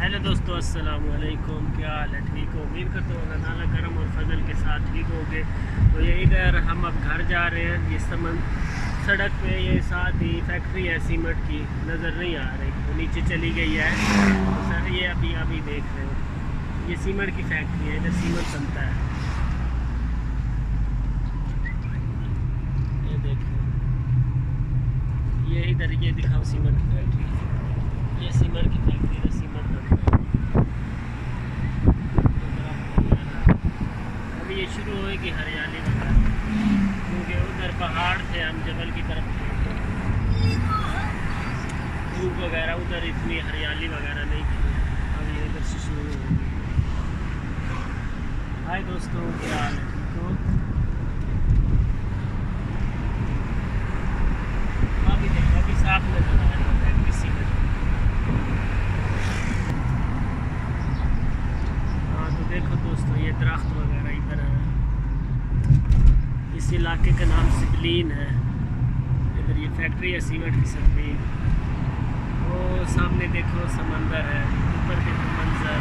Hello दोस्तों, अस्सलाम वालेकुम। क्या हाल है? ठीक हो? उम्मीद करता हूँ अल्लाह ताला करम और फजल के साथ ठीक होगे। तो ये इधर हम अब घर जा रहे हैं। ये सड़क पे ये साथ ही फैक्ट्री है सीमेंट की, नज़र नहीं आ रही, वो नीचे चली गई है। तो सर ये अभी देख रहे हो, ये सीमेंट की फैक्ट्री है, इधर सीमेंट बनता है। ये देखो, ये इधर ये दिखाओ सीमेंट की फैक्ट्री। ये सीमेंट की फैक्ट्री है, सीमेंट बनता है। अभी ये शुरू होएगी हरियाली वगैरह, क्योंकि उधर पहाड़ थे, हम जबल की तरफ थे, धूप वगैरह उधर इतनी हरियाली वगैरह नहीं थी। अब ये इधर से शुरू होगी। हाय दोस्तों, क्या हाल है? ठीक हो? अभी देखो, अभी साफ नजर आ रही है किसी में। हाँ तो देखो दोस्तों, ये दरख्त वगैरह इधर है। इस इलाके का नाम सिबलीन है। इधर ये फैक्ट्री है सीमेंट की सिबलीन। वो सामने देखो समंदर है, ऊपर देखो मंजर।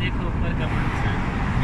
देखो ऊपर का मंजर।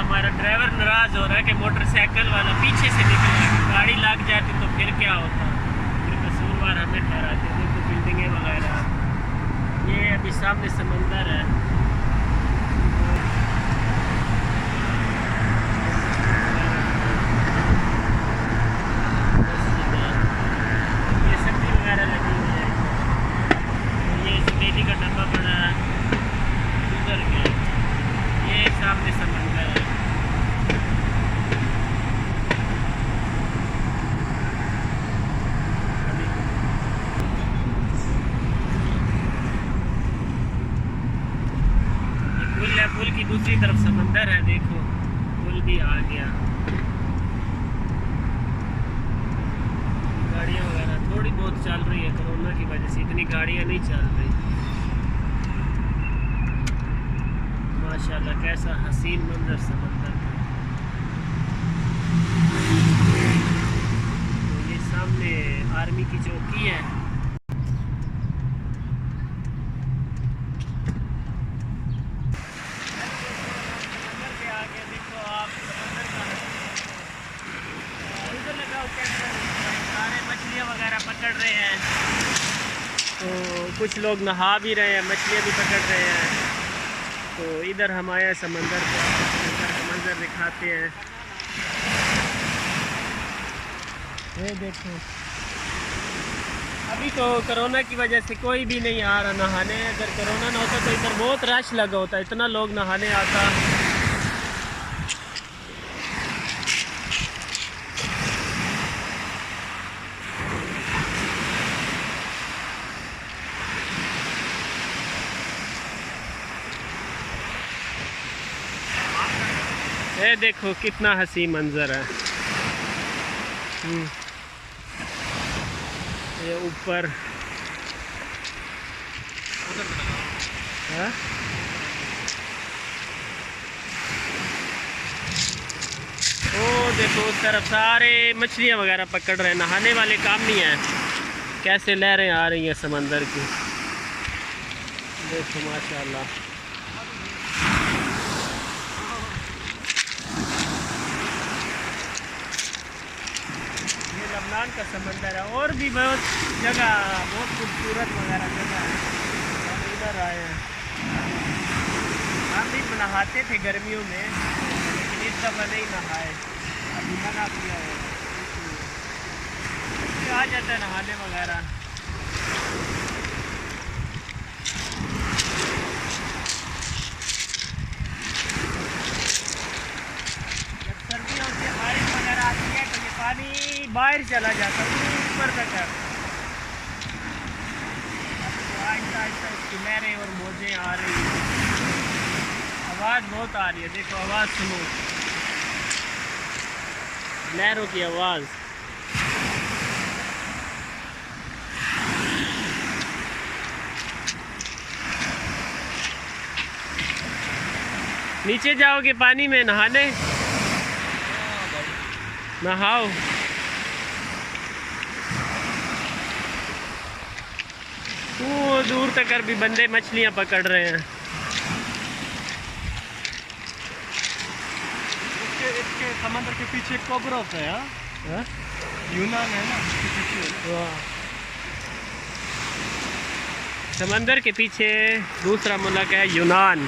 हमारा ड्राइवर नाराज हो रहा है कि मोटरसाइकिल वाला पीछे से निकला, गाड़ी लग जाती तो फिर क्या होता, फिर कसूरवार हमें ठहराते। देखो बिल्डिंगें वगैरह। ये अभी सामने समंदर है। ये सब्जी वगैरह लगी हुई है। ये स्मेली का डब्बा पड़ा है उधर के। ये सामने समंदर है। ये पुल है, पुल की दूसरी तरफ समंदर है। देखो पुल भी आ गया। गाड़ियाँ वगैरह थोड़ी बहुत चल रही है, कोरोना की वजह से इतनी गाड़ियाँ नहीं चल रही। माशाल्लाह कैसा हसीन मंजर समंदर का। तो ये सामने आर्मी की चौकी है। समंदर पे आ गए, देखो आप समंदर का उधर लगाओ कैमरा। सारे मछलियाँ वगैरह पकड़ रहे हैं। तो कुछ लोग नहा भी रहे हैं, मछलियाँ भी पकड़ रहे हैं। तो इधर हम आए हैं समंदर पे, समंदर का मंजर दिखाते हैं। ये देखो, अभी तो कोरोना की वजह से कोई भी नहीं आ रहा नहाने। अगर कोरोना ना होता तो इधर बहुत रश लगा होता, इतना लोग नहाने आता। ये देखो कितना हसी मंजर है। ये ऊपर है? ओ देखो उस तरफ सारे मछलियाँ वगैरह पकड़ रहे हैं। नहाने वाले काम नहीं है। कैसे लहरें आ रही हैं समंदर की, देखो माशाल्लाह। लबनान का समंदर है, और भी बहुत जगह, बहुत खूबसूरत वगैरह जगह है। हम इधर आए हैं। हम भी नहाते थे गर्मियों में, लेकिन इस दफ़ा नहीं नहाए, अभी मना किया है। इसलिए आ जाता है नहाने वगैरह। जब सर्दियों से बारिश वगैरह आती है तो ये पानी बाहर चला जाता है, ऊपर तक है। आहिस्ता आहिस्ता इसकी लहरें और मौजें आ रही हैं। आवाज़ बहुत आ रही है, देखो आवाज़ सुनो, लहरों की आवाज़। नीचे जाओगे पानी में नहाने? नहाओ। वो दूर तक भी बंदे मछलियाँ पकड़ रहे हैं। इसके समंदर के पीछे कोबरोस है। हाँ? यूनान है ना इसके पीछे। वाह। समंदर के पीछे दूसरा मुल्क है यूनान।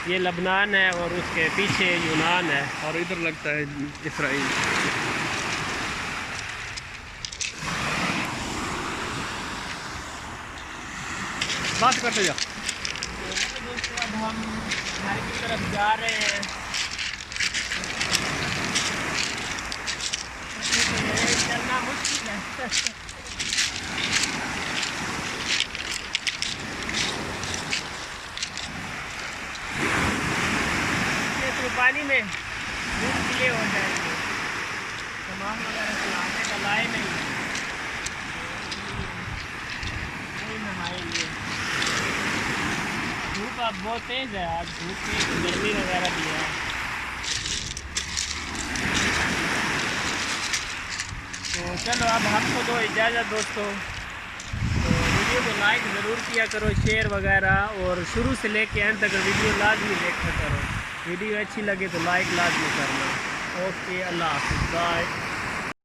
ये लबनान है और उसके पीछे यूनान है और इधर लगता है इसराइल। बात करते जा। दोस्तों अब हम घर की तरफ जा रहे हैं। चलना मुश्किल है। तो पानी में दूध गिले हो जाएंगे, सामान वगैरह चलाने का लाए नहीं नहाएंगे। धूप अब बहुत तेज़ है, आज धूप में गर्मी वगैरह भी है। तो चलो अब हमको दो इजाज़त दोस्तों। तो वीडियो को लाइक ज़रूर किया करो, शेयर वगैरह, और शुरू से लेके एंड तक वीडियो लाजमी देखा करो। वीडियो अच्छी लगे तो लाइक लाजमी करना। ओके, अल्लाह हाफ़िज़, बाय।